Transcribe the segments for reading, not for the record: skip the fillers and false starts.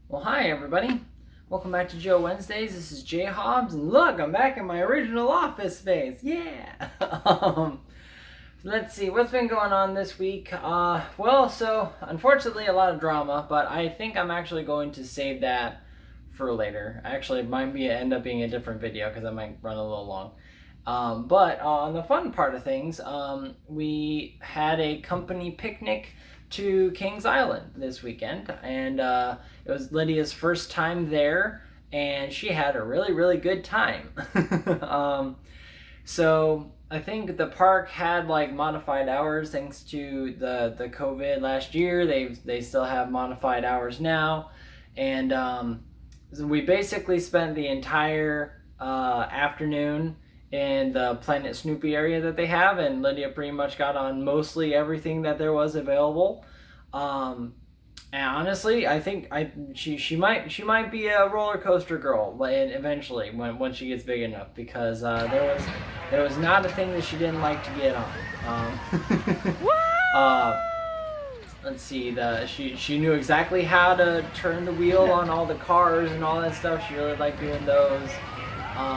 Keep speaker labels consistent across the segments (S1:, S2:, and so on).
S1: Well, hi everybody. Welcome back to Joe Wednesdays. This is JHaubz, and look, I'm back in my original office space. Yeah. Let's see what's been going on this week. So unfortunately, a lot of drama, but I think I'm actually going to save that for later. Actually, it might end up being a different video because I might run a little long. But on the fun part of things, we had a company picnic to Kings Island this weekend, and it was Lydia's first time there, and she had a really, really good time. So I think the park had like modified hours thanks to the COVID last year. They still have modified hours now, and so we basically spent the entire afternoon in the Planet Snoopy area that they have, and Lydia pretty much got on mostly everything that there was available. Um, and honestly, I think she might be a roller coaster girl eventually when she gets big enough, because there was not a thing that she didn't like to get on. uh, let's see, she knew exactly how to turn the wheel on all the cars and all that stuff. She really liked doing those.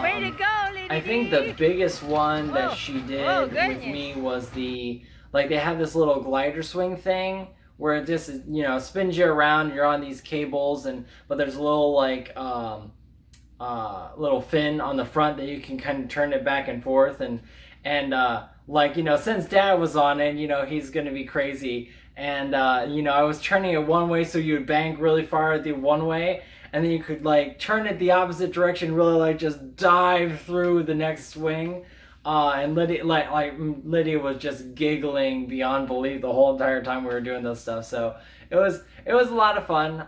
S2: Way to go, Lily!
S1: I think the biggest one that she did with me was they have this little glider swing thing where it just spins you around. You're on these cables, but there's a little little fin on the front that you can kind of turn it back and forth, and since Dad was on it, he's gonna be crazy, and I was turning it one way so you would bank really far the one way, and then you could turn it the opposite direction, really just dive through the next swing. And Lydia was just giggling beyond belief the whole entire time we were doing this stuff. So it was a lot of fun.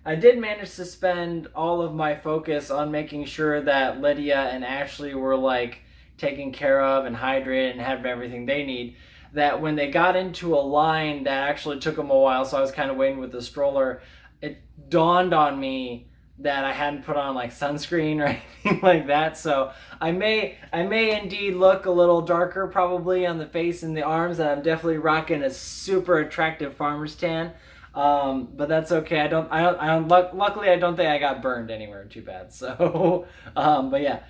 S1: I did manage to spend all of my focus on making sure that Lydia and Ashley were taken care of and hydrated and had everything they need. That when they got into a line that actually took them a while, so I was kind of waiting with the stroller, it dawned on me that I hadn't put on sunscreen or anything like that. So I may indeed look a little darker probably on the face and the arms, and I'm definitely rocking a super attractive farmer's tan. But that's okay. Luckily, I don't think I got burned anywhere too bad. So, but yeah,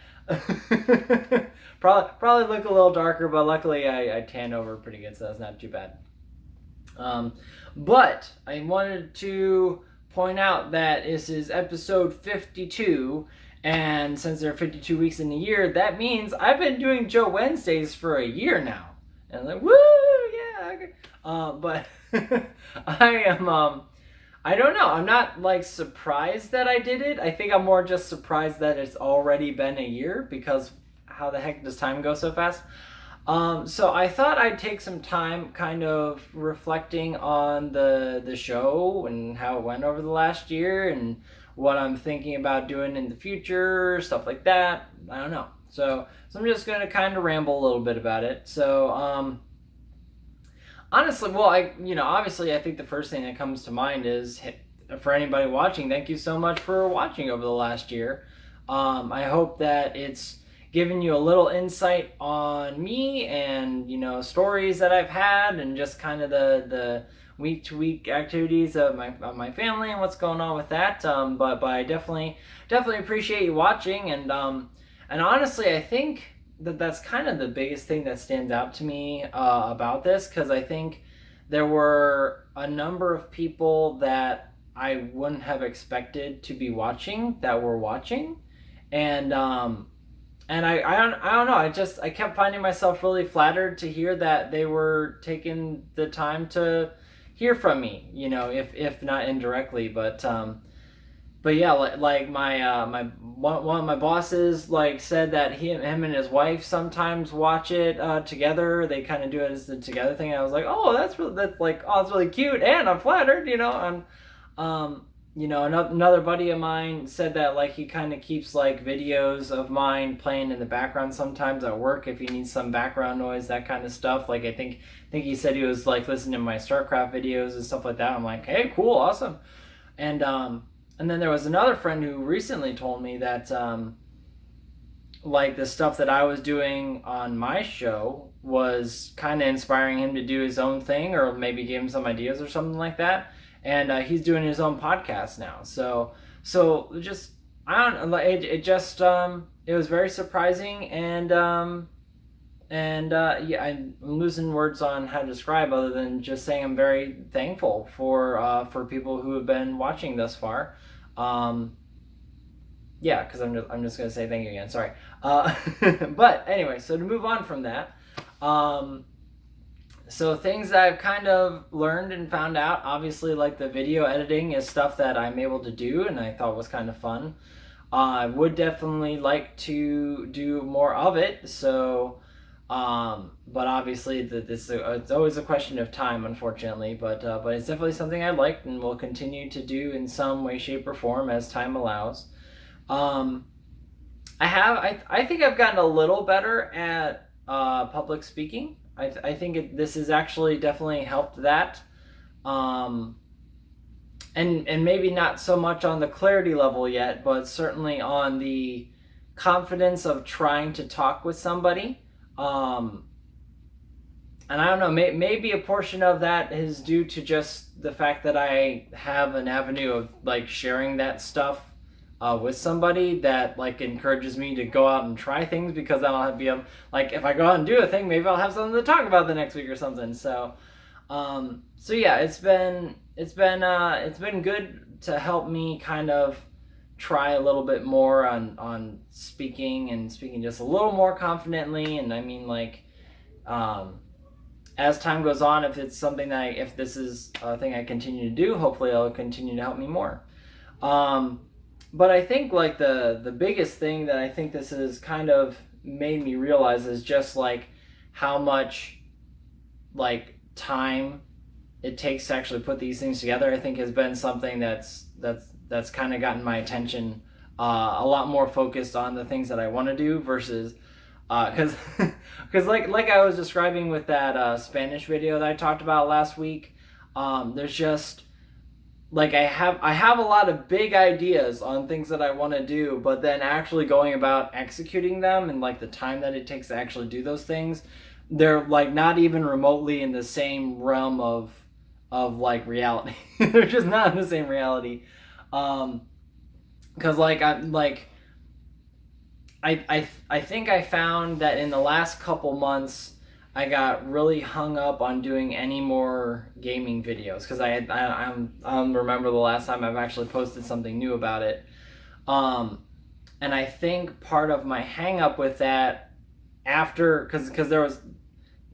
S1: probably look a little darker, but luckily I tan over pretty good, so that's not too bad. But I wanted to point out that this is episode 52, and since there are 52 weeks in a year, that means I've been doing Joe Wednesdays for a year now. And I'm like, woo, yeah. Okay. But I don't know. I'm not surprised that I did it. I think I'm more just surprised that it's already been a year, because how the heck does time go so fast? So I thought I'd take some time kind of reflecting on the show and how it went over the last year and what I'm thinking about doing in the future, stuff like that. I don't know. So I'm just going to kind of ramble a little bit about it. So, honestly, well, obviously I think the first thing that comes to mind is, for anybody watching, thank you so much for watching over the last year. I hope that it's giving you a little insight on me and stories that I've had, and just kind of the week to week activities of my family and what's going on with that. But I definitely appreciate you watching, and honestly, I think that's kind of the biggest thing that stands out to me about this, because I think there were a number of people that I wouldn't have expected to be watching that were watching, and I don't know. I kept finding myself really flattered to hear that they were taking the time to hear from me. If not indirectly, but yeah, my one of my bosses said that him and his wife sometimes watch it together. They kind of do it as the together thing. And I was like, oh, that's really cute, and I'm flattered. Another buddy of mine said that he kind of keeps videos of mine playing in the background sometimes at work if he needs some background noise, that kind of stuff. I think he said he was listening to my StarCraft videos and stuff like that. I'm like, hey, cool, awesome. And then there was another friend who recently told me that the stuff that I was doing on my show was kind of inspiring him to do his own thing, or maybe give him some ideas or something like that. and he's doing his own podcast now. So just I don't know, it just it was very surprising, and yeah, I'm losing words on how to describe other than just saying I'm very thankful for people who have been watching thus far. Yeah, because I'm just gonna say thank you again. Sorry. But anyway, so to move on from that, so things that I've kind of learned and found out, obviously, like the video editing is stuff that I'm able to do, and I thought was kind of fun. I would definitely like to do more of it. So, but obviously, it's always a question of time, unfortunately. But it's definitely something I like and will continue to do in some way, shape, or form as time allows. I think I've gotten a little better at public speaking. I think this has actually definitely helped that. And maybe not so much on the clarity level yet, but certainly on the confidence of trying to talk with somebody. And I don't know, maybe a portion of that is due to just the fact that I have an avenue of like sharing that stuff with somebody that like encourages me to go out and try things, because then I'll be able, like, if I go out and do a thing, maybe I'll have something to talk about the next week or something. So yeah, it's been good to help me kind of try a little bit more on speaking just a little more confidently. And I mean, like, as time goes on, if it's something that if this is a thing I continue to do, hopefully it'll continue to help me more. But I think like the biggest thing that I think this has kind of made me realize is just like how much like time it takes to actually put these things together. I think has been something that's kind of gotten my attention, a lot more focused on the things that I want to do versus because like I was describing with that Spanish video that I talked about last week, there's just like I have a lot of big ideas on things that I want to do, but then actually going about executing them and like the time that it takes to actually do those things, they're like not even remotely in the same realm of like reality. They're just not in the same reality. Because like I think I found that in the last couple months I got really hung up on doing any more gaming videos, because I don't remember the last time I've actually posted something new about it. And I think part of my hang up with that after, because there was,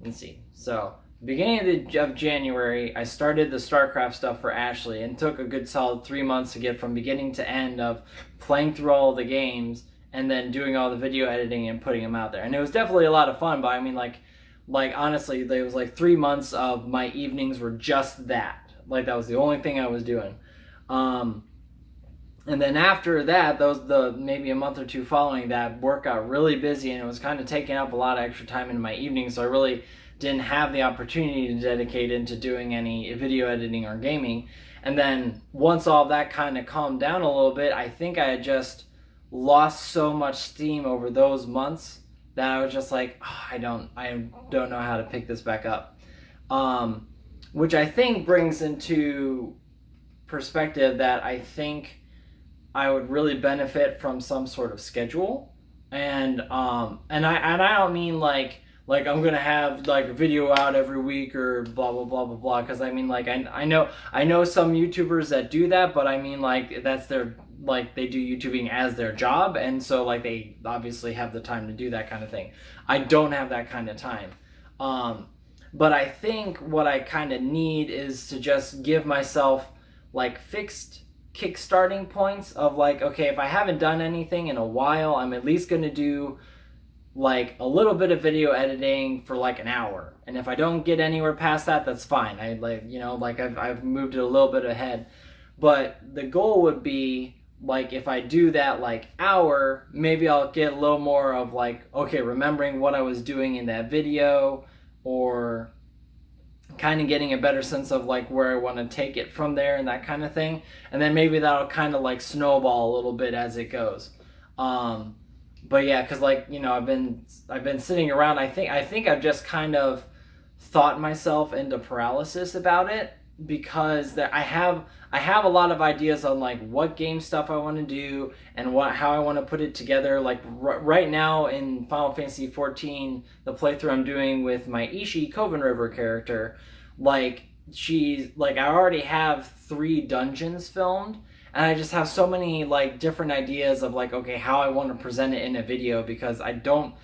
S1: let's see, so beginning of January, I started the StarCraft stuff for Ashley and took a good solid 3 months to get from beginning to end of playing through all the games and then doing all the video editing and putting them out there. And it was definitely a lot of fun, but I mean, like honestly, there was like 3 months of my evenings were just that. Like that was the only thing I was doing. And then after that, maybe a month or two following that, work got really busy and it was kind of taking up a lot of extra time in my evenings. So I really didn't have the opportunity to dedicate into doing any video editing or gaming. And then once all that kind of calmed down a little bit, I think I had just lost so much steam over those months that I was just like, oh, I don't know how to pick this back up. Which I think brings into perspective that I think I would really benefit from some sort of schedule. And I don't mean like I'm gonna have like a video out every week or blah blah blah blah blah, because I mean like I know some YouTubers that do that, but I mean like that's their, like they do YouTubing as their job, and so like they obviously have the time to do that kind of thing. I don't have that kind of time. But I think what I kind of need is to just give myself like fixed kickstarting points of like, okay, if I haven't done anything in a while, I'm at least going to do like a little bit of video editing for like an hour. And if I don't get anywhere past that, that's fine. I like, you know, like I've moved it a little bit ahead. But the goal would be like, if I do that like hour, maybe I'll get a little more of like, okay, remembering what I was doing in that video, or kind of getting a better sense of like where I want to take it from there and that kind of thing. And then maybe that'll kind of like snowball a little bit as it goes. But yeah, because like, you know, I've been sitting around. I think I've just kind of thought myself into paralysis about it, because I have a lot of ideas on like what game stuff I want to do and how I want to put it together. Like right now in Final Fantasy 14, the playthrough I'm doing with my Ishii Coven River character, like she's like I already have 3 dungeons filmed, and I just have so many like different ideas of like, okay, how I want to present it in a video, because I don't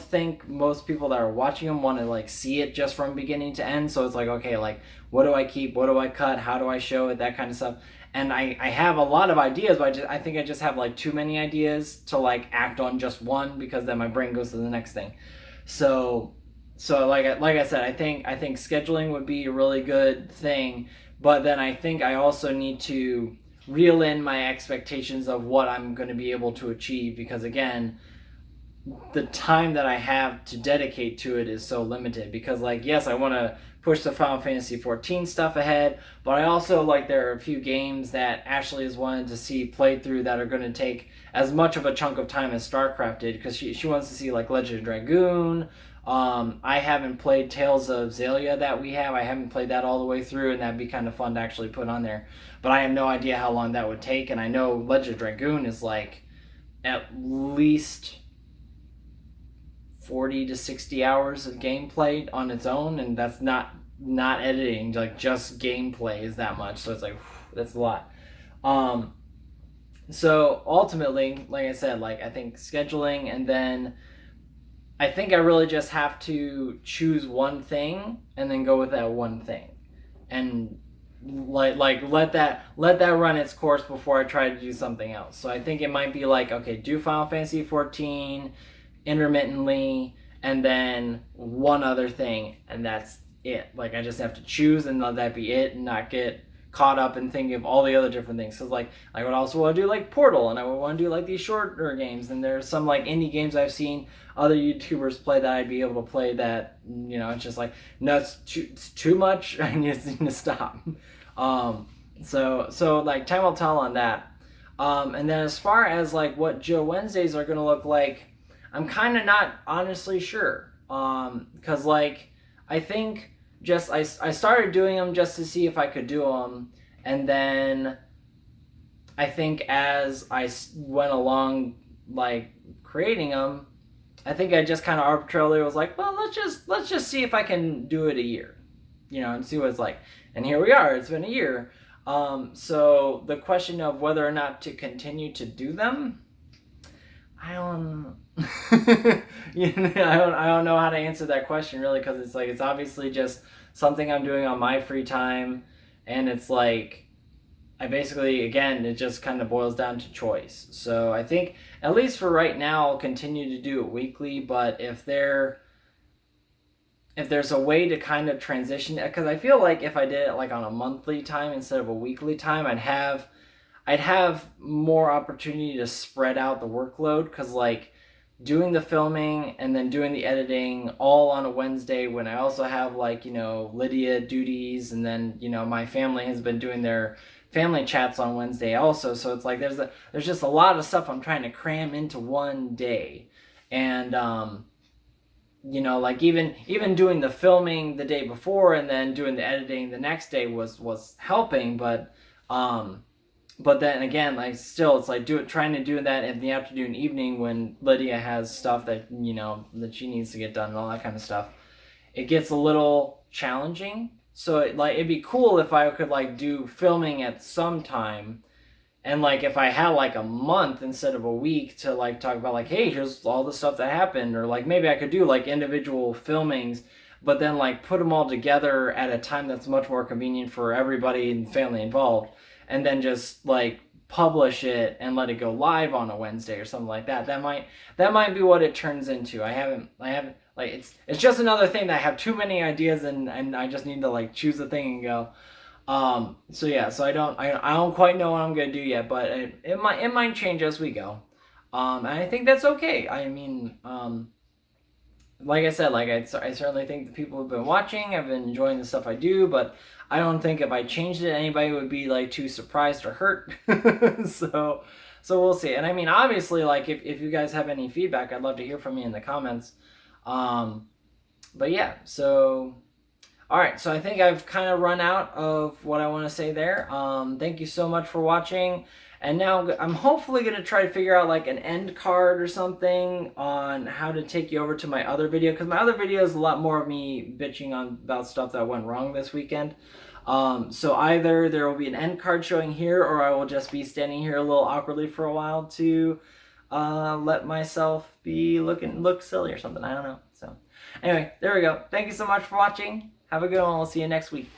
S1: think most people that are watching them want to like see it just from beginning to end. So it's like, okay, like what do I keep? What do I cut? How do I show it? That kind of stuff. And I have a lot of ideas, but I think I just have like too many ideas to like act on just one, because then my brain goes to the next thing. So like I said, I think scheduling would be a really good thing, but then I think I also need to reel in my expectations of what I'm going to be able to achieve, because again, the time that I have to dedicate to it is so limited. Because like, yes, I want to push the Final Fantasy 14 stuff ahead, but I also like there are a few games that Ashley has wanted to see played through that are going to take as much of a chunk of time as StarCraft did, because she wants to see like Legend of Dragoon. I haven't played Tales of Xillia that we have. I haven't played that all the way through, and that'd be kind of fun to actually put on there. But I have no idea how long that would take, and I know Legend of Dragoon is like at least 40 to 60 hours of gameplay on its own, and that's not editing, like just gameplay is that much. So it's like, that's a lot. So ultimately, like I said, like I think scheduling, and then I think I really just have to choose one thing and then go with that one thing, and like let that run its course before I try to do something else. So I think it might be like, okay, do Final Fantasy 14 intermittently, and then one other thing, and that's it. Like I just have to choose and let that be it, and not get caught up in thinking of all the other different things. So like I would also want to do like Portal, and I would want to do like these shorter games, and there's some like indie games I've seen other YouTubers play that I'd be able to play that, you know, it's just like, no, it's too much, I need to stop. So like time will tell on that. And then as far as like what Joe Wednesdays are going to look like, I'm kind of not honestly sure. Because like I think just I started doing them just to see if I could do them, and then I think as I went along like creating them, I think I just kind of arbitrarily was like, well, let's just see if I can do it a year, you know, and see what it's like. And here we are. It's been a year. So the question of whether or not to continue to do them, I don't I don't know how to answer that question really, because it's like, it's obviously just something I'm doing on my free time, and it's like I basically, again, it just kind of boils down to choice. So I think at least for right now I'll continue to do it weekly, but if there's a way to kind of transition, because I feel like if I did it like on a monthly time instead of a weekly time, I'd have more opportunity to spread out the workload, because like doing the filming and then doing the editing all on a Wednesday, when I also have like, you know, Lydia duties, and then, you know, my family has been doing their family chats on Wednesday also. So it's like there's just a lot of stuff I'm trying to cram into one day. And you know, like even doing the filming the day before and then doing the editing the next day was helping, but then again, like still, it's like trying to do that in the afternoon, evening, when Lydia has stuff that, you know, that she needs to get done and all that kind of stuff. It gets a little challenging. So it'd be cool if I could like do filming at some time, and like if I had like a month instead of a week to like talk about like, hey, here's all the stuff that happened, or like maybe I could do like individual filmings, but then like put them all together at a time that's much more convenient for everybody and family involved, and then just like publish it and let it go live on a Wednesday or something like that. That might be what it turns into. I haven't like, it's just another thing that I have too many ideas, and I just need to like choose a thing and go. So yeah, so I don't quite know what I'm gonna do yet, but it might change as we go. And I think that's okay. I mean, like I said, like I certainly think the people who've been watching have been enjoying the stuff I do, but I don't think if I changed it, anybody would be like too surprised or hurt. So we'll see. And I mean, obviously, like if you guys have any feedback, I'd love to hear from you in the comments. But yeah, so All right, so I think I've kind of run out of what I want to say there. Thank you so much for watching. And now I'm hopefully going to try to figure out like an end card or something on how to take you over to my other video. Because my other video is a lot more of me bitching about stuff that went wrong this weekend. So either there will be an end card showing here, or I will just be standing here a little awkwardly for a while to let myself look silly or something. I don't know. So anyway, there we go. Thank you so much for watching. Have a good one. We'll see you next week.